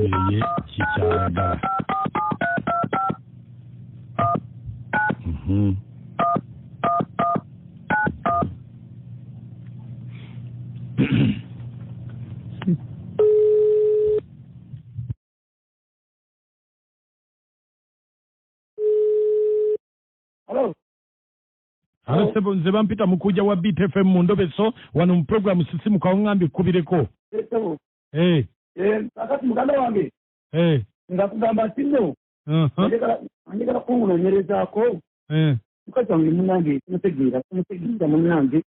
ye kikyayagala. Sebo nze bampita mukuja wa BTFM mu Endobeso wano mu program sisimu kaongambi kubireko. Akati muganda wange. Ngakugamba tinno. Anjagala kunonyerezako. Mukazi wange munange tumutegeera munange.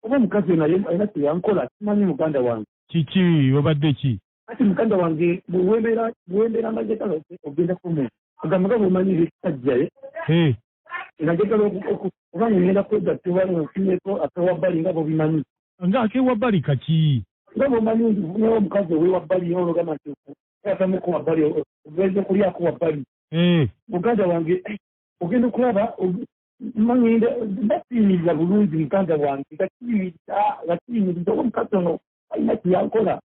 Oba mukazi naye ayina kyankola simanyi muganda wange. Kiki obadde ki? Ati muganda wange buwembera amajeka ogenda kumu. Agamba bumanyi ekisajja Ngajagala okubanga ngenda kwega tewali ofinyeko akawabbali nga bobimanyi. Nga akewabbali kaki? Nga bomanyi n'omukazi owewabbali n'olugamba nti atamuko wabbali ogenda okulyako wabbali. Muganda wange ogenda okulaba mangenda basiimiriza bulungi muganda wange gakiyimiriza oba omukazi ono alina kyeyankola.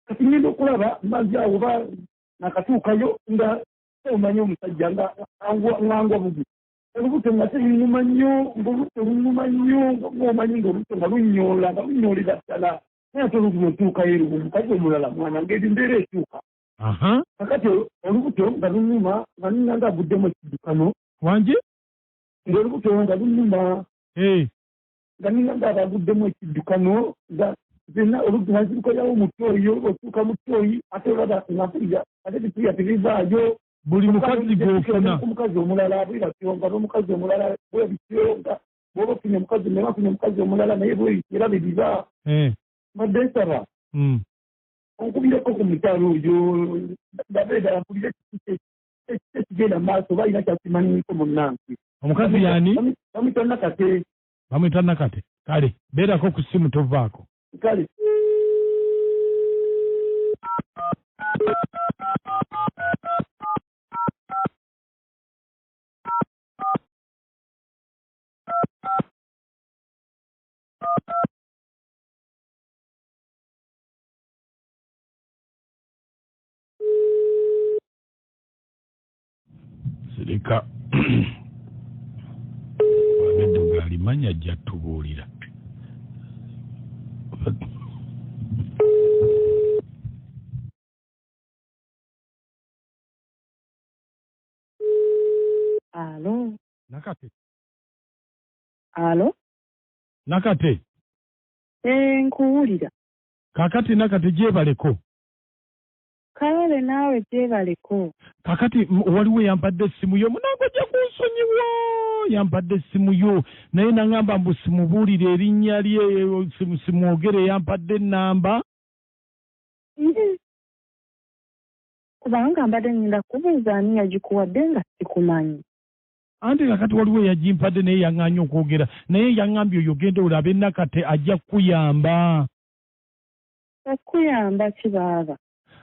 Kati ngenda okulaba mazi awo oba nakatuukayo nga omanyi omusajja ngangwa bugi. Olubuto nga terunyuma nnyo, ng'olubuto lunyuma nnyo, ng'omanyi ng'olubuto nga lunyoolera ddala. Naye ate olubuto otuukayo omukazi omulala mwana ng'embeera etuuka. Kakati olubuto nga lunyuma nga nina nga aguddemu ekiddukano. Wangi? Ng'olubuto nga lunyuma. Nga nina nga abaguddemu ekiddukano nga zena olubuto nga zirikoyawo mutooyi otuuka mutooyi ate olaba nga mpulira ate tituya tebivaayo. Buli mukazi gw'ofuna. Omukazi omulala bwebakyo n'omukazi omulala bwebityo nga bw'oba ofunye omukazi naye wafunye omukazi omulala naye bwebityo era bebiba. Mbadde nsaba. Onkubireko ku mukyalo oyo ndabeera mpulire ekigenda mu maaso oba alina kyakimanyiko munnansi. Omukazi yaani? Bamwita Nakate. Bamwita Nakate. Kale beerako ku ssimu tovaako. Kale. Sirika Endoga alimanya ajja tubuulira. Alo. Nakate. Alo. Nakate. Nkuwulira. Kakati Nakate gyebaleko. Kale naawe gyebaleko. Kakati waliwo yampadde essimu yo munango ojja kunsonyiwa yampadde essimu yo naye nangamba mbu simubuulire erinnya lye simwogere yampadde ennamba. Kubanga mbadde ngenda kubuuza ani yagikuwadde nga sikumanyi. Anti kakati waliwo yagimpadde naye yaŋŋaanya okwogera naye yaŋŋambye oyo genda olabe Nakate ajja kukuyamba. Okuyamba kibaaba.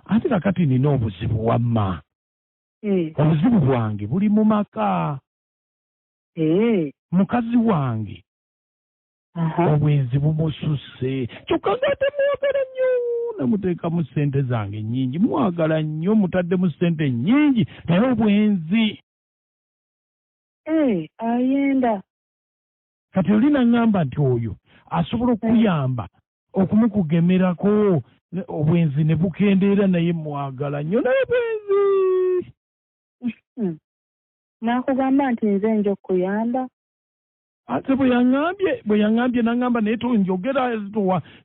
Anti kakati nina obuzibu wamma. Obuzibu bwange buli mu maka. Mukazi wange obwenzi bumususse kyokka nga temwagala nnyo namuteekamu ssente zange nnyingi mwagala nnyo mutaddemu ssente nnyingi naye obwenzi. Ayenda. Kati oli naŋŋamba nti oyo asobola okuyamba okumukugemerako obwenzi ne bukendeera naye mwagala nnyo naye bwenzi. Nakugamba nti nze nja okuyamba. Ate bwe yaŋŋambye naŋŋamba naye tonjogera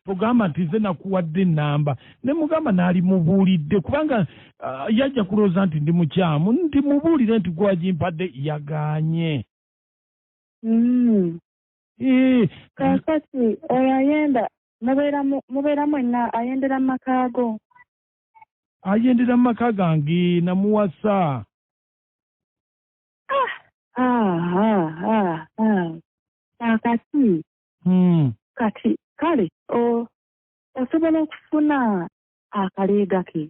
togamba nti nze nakuwadde ennamba ne mugamba n'alimubuulidde kubanga yajja kulowooza nti ndi mukyamu nti mubuulire nti gwe wagimpadde yagaanye. Kakati oyo ayenda mubeera mwenna ayendera mu maka go. Ayendera mu maka gange namuwasa. Kakati. Kati kale osobola okufuna akaleega ke.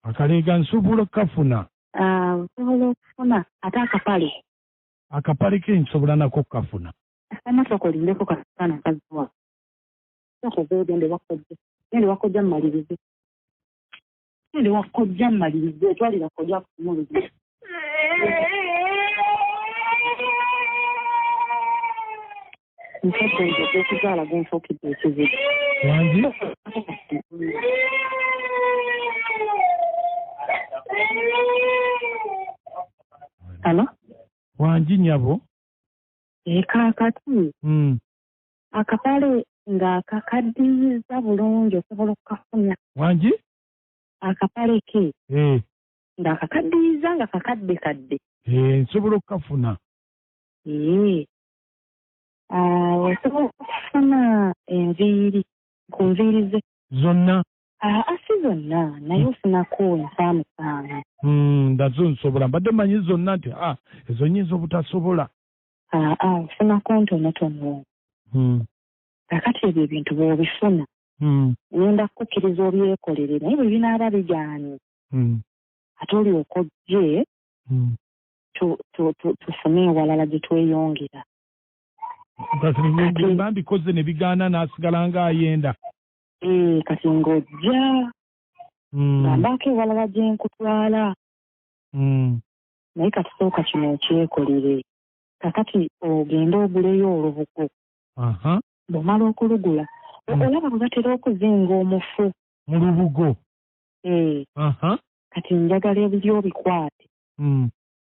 Akaleega nsobola okukafuna. Osobola okufuna ate akapale. Akapale ke nsobola nako okukafuna. Amasoko lindeko kasana kaziwa. Soko gende wakojja mmalirize. ndi wakojja mmalirize twalira kojja kumuluzi Mkate ndio kuzala gonfo kidogo. Wanji? Ano? Wanji nyabo? Kakati. Akapale nga kakadiza bulungi osobola okukafuna. Wanji? Akapale ke. Nga kakadiza nga kakadde. Nsobola okukafuna. Osobola okufuna enviiri ku nviiri ze. Zonna? Si zonna naye ofunako ensaamusaamu. Ndazo nsobola mbadde manyi zonna nti ezo nyinza obutasobola. Ofunako ntonotono. Kakati ebyo ebintu bw'obifuna. Ngenda kukkiriza obyekolere naye bwe binaaba bigaanye. Ate olyoka ojje tufune ewalala gye tweyongera. Bambikoze ne bigaana n'asigala ng'ayenda. Kati ng'ojja ngambako ewalala gye nkutwala. Naye katusooka kino okyekolere. Kakati ogenda oguleyo olubugo. Bw'omala okulugula olaba bwe batera okuzinga omufu mu lubugo. Kati njagala ebiryo bikwate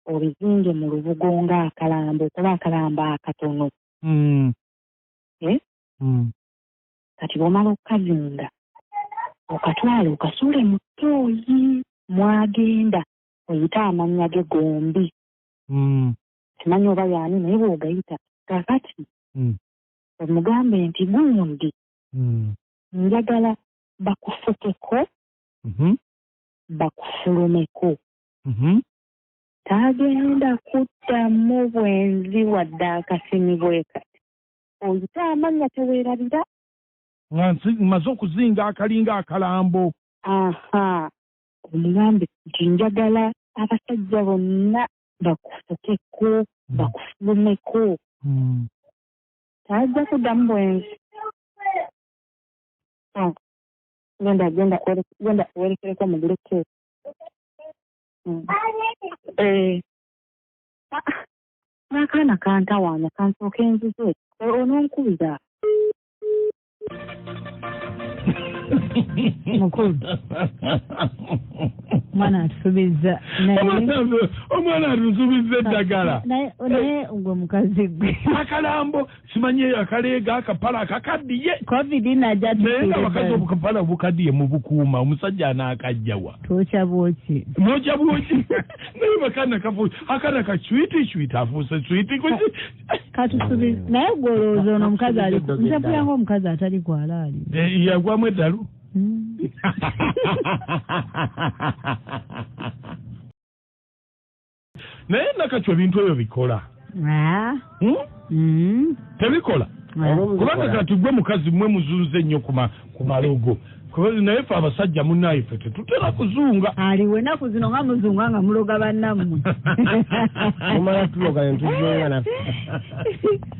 obizinge mu lubugo ng'akalambo okuba akalambo akatono. Kati bw'omala okukazinga okatwala okasuule mu ttooyi mwagenda oyita amannya ge gombi. Simanyi oba yaani naye bw'ogayita kakati omugambe nti gundi njagala bakufukeko bakufulumeko. Tagenda kuddamu bwenzi wadde akasimi bwe kati oyita amannya teweerabira. Maze okuzinga akalinga akalambo. Omugambe nti njagala abasajja bonna bakufukeko bakufulumeko. Tajja kuddamu bwenzi. Genda werekereko muguleko. N'akaana kantawaanya kansooka enzize ononkubira. Mukulu mwana atusubiza omwana atusubiza eddagala naye gwe mukazi gwe akalambo simanyi akaleega akapala akakaddiye covid najja naye abakazi obukapala obukaddiye mu bukuuma omusajja anaakajjawa twokya bwoki nokya bwoki naye bakana kafu akana kacwiti afuuse cwiti kuki katusubiza naye gwe olowooza ono omukazi ali nsapulanga omukazi atali kwalaali yagwamu eddalu. Naye nakatyo ebintu ebyo bikola. Tebikola. Kubanga kati gwe mukazi mmwe muzunze nnyo ku malogo. Naye ffe abasajja munnaye ffe tetutera kuzunga. Aliwe ennaku zino nga muzunga nga muloga bannammwe. Mumala tuloga ne tuzunga naffe.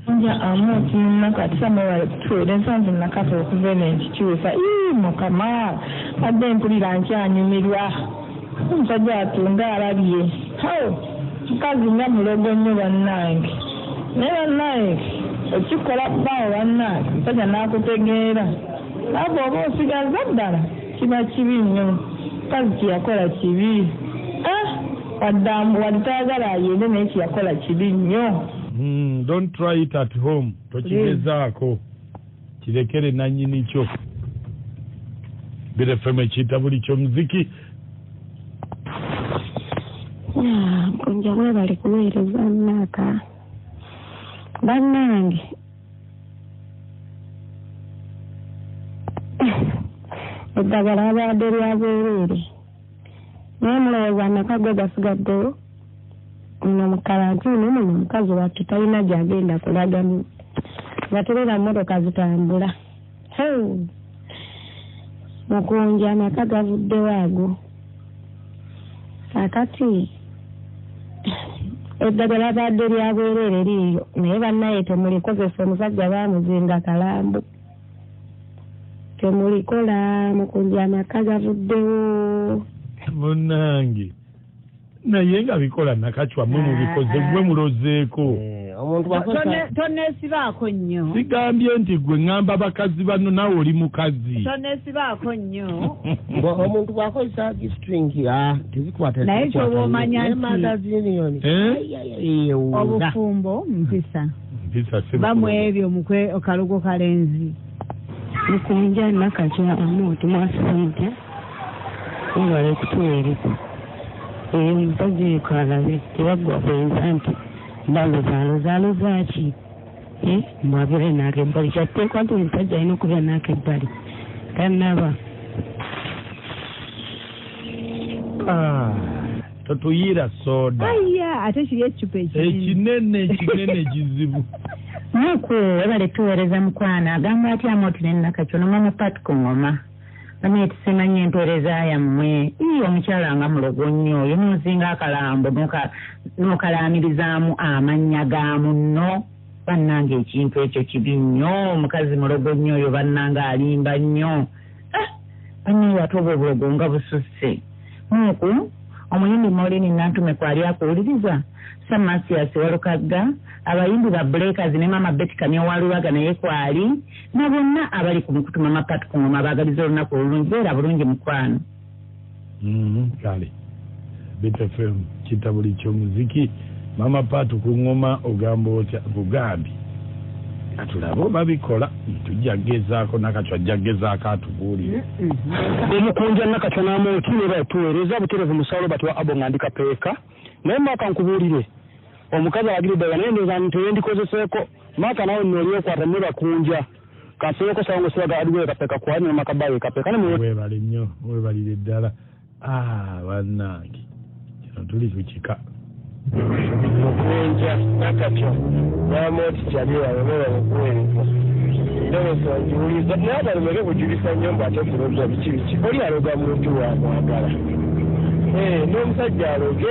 Nja amuti nakati samwe twere ensanvu nakati okuva n'enkikyusa mukama adde mpulira nkyanyumirwa omusajja atunda alabye mukazi nga mulogo nnyo bannange naye bannange okikola bbaawo bannange omusajja n'akutegeera abo oba osigaza ddala kiba kibi nnyo mukazi kyeyakola kibi wadde tayagala ayende naye kyeyakola kibi nnyo. Don't try it at home. Tokigezaako kirekere nannyini kyo. Bire feme ekiyita buli ky'omuziki. Kunja bwe bali kuweereza nnaka bannange eddagala abadde lya bwereere naye mulowooza amaka ge gasigaddewo ono mukalantiini muno omukazi wattu talina gyagenda kulagamu gaterera mmotoka zitambula mukunja amaka gavuddewo ago kakati eddagala badde lya bwereere liiyo naye bannaye temulikozesa omusajja baamuzinga kalambo temulikola mukunja amaka gavuddewo munange naye nga bikola nakachwa mwe mubikoze gwe mulozeeko omuntu bakosa tonesibaako nnyo sigambye nti gwe ngamba bakazi bano nawe oli mukazi tonesibaako nnyo omuntu bwakozesa string tezikwata naye kyoba omanya magazini obufumbo mpisa bamu ebyo mukwe okalugo kalenzi mukunja nakachwa amuti mwasiba mutya ngale kutuweereza omusajja oyo kalabe tebagwa bwenza nti ndalozaalozaaloza ki mwabire nakebbali kyatteekwa nti omusajja alina okubya nakebbali tanaba totuyira soda aya ate kiri ekicupa ekinene kizibu naku webale tuweereza mukwana agamba atya amoti nenakachwa nomama pat ku ngoma bamwe tusemanye empeereza yammwe omukyala nga mulogo nnyo oyo nozinga akalambo n'okalaamirizaamu amannya ga munno bannanga ekintu ekyo kibi nnyo omukazi mulogo nnyo oyo bannanga alimba nnyo bannaye ate obwo obulogo nga bususse nuku omuyimbi Maulini Nantume kwali akuwuliriza Samasiasi Walukagga abayimbi ba Breakers ne Mama Betty Kamyowaluwaga naye kwali na bonna abali ku mukutu Mama Pat ku ngoma baagaliza olunaku olulungi beera bulungi mukwano kale Beta FM kitabuli ky'omuziki Mama Pat ku ngoma ogamba otya bugambi atulabo babikola tujagezaako nakachwa jagezaako atubuulire omukunja nakachwa n'amooti ne batuweereza butereevu musalo batwa abo ng'andika peeka naye maaka nkubuulire omukazi alagiridde naye ndowooza nti yendikozeseeko maaka nawe nnooli okwata ne bakunja kanseeko sawango sibaga aliwo ekapeeka kwali ne makabayo ekapeeka webale nnyo webalire ddala bannange kino tuli kukika mukunja nakachwa n'amooti kyaliwa bamera mukuweereza ndowooza njiwuliza naye abalumeke kujulisa nnyo mbwate kulogwa biki oli aloga muntu wamwagala n'omusajja aloge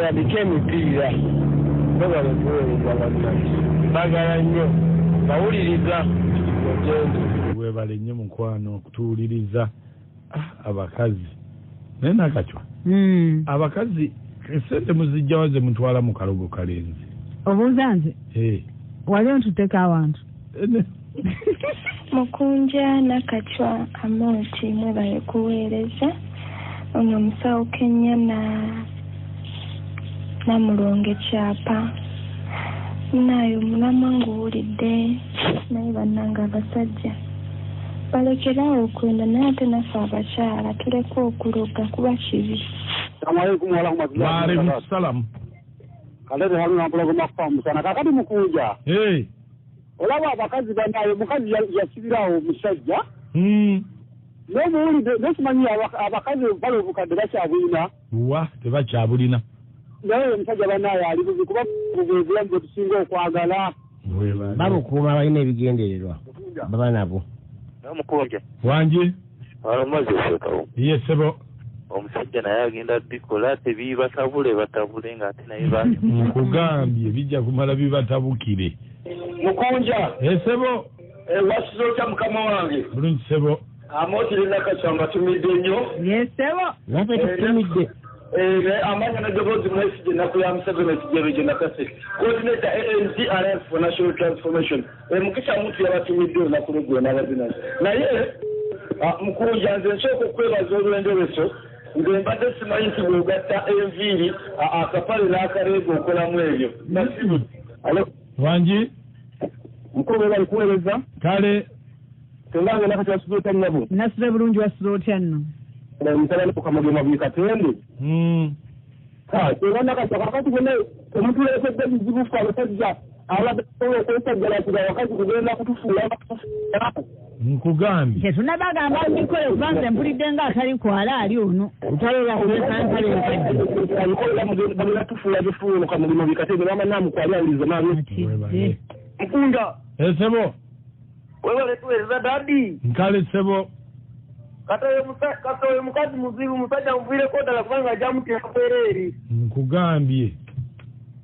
yandika emipiira nobale kuweereza bannange bagala nnyo bawuliriza webale nnyo mukwano okutuwuliriza abakazi naye nakachwa abakazi esente muzijjawa ze mutwala mu kalogo kalenzi obuuza nze wali ontuteeka awantu mukunja nakachwa amooti mwebale kuweereza ono omusawo Kenya namulonge kyapa naye omulama nguwulidde naye bannanga abasajja balekerawo okwenda naye ate naffe abakyala tuleke okuloga kuba kibi. Waalaikum salaam. Kalere haluna mpulago mafamu sana kakati mukunja olaba abakazi banaye mukazi yasibirawo omusajja n'omuwulidde n'okimanyi abakazi bale obukadde bakyabulina tebakyabulina naye omusajja banaye ali bubi kuba bubulamu bwe tusinga okwagala babukuuma balina ebigendererwa baba nabo mukunja wanje alamaze sekawo yesebo omusajja naye agenda bikola tebibatabule batabule nga ate naye nkugambye bijja kumala bibatabukire mukunja esebo wasizo kya mukama wange bulungi sebo amooti linakasamba tumidde nnyo yesebo naffe tutumidde amanya n'eddoboozi mwesije ennaku ya Museveni ekijero gye nakase coordinator ANCRF for National Transformation mukisa muntu yabatumidde olunaku lwegwe n'abazinazi naye mukunja nze nsooka okwebaza olw'Endobeso ng'embadde simanyi nti bw'ogatta enviiri akapale n'akaleega okolamu ebyo nasibu wanji mukulu bali kuweereza kale tengange nakati wasize otya nabo nasibe bulungi wasize otya nno nsala nepokamagema buli katende era nakati akakati kone temutuleesedde bizibu ffe abasajja abadde okwesajjalatira wakati kugenda kutufuula nkugambye tetunabagamba mbikole kubanze mpulidde nga atali kwala ali ono ntalola kulesansale enkadde abikolera bagenda tufuula bifuulo kamulimo bikatende bamanamu kwali awuliza nabyo mukunda esebo webale tuweereza dadi nkale sebo katoye mukazi muzibu musajja muviireko ddala kubanga ajja mutera bwereeri nkugambye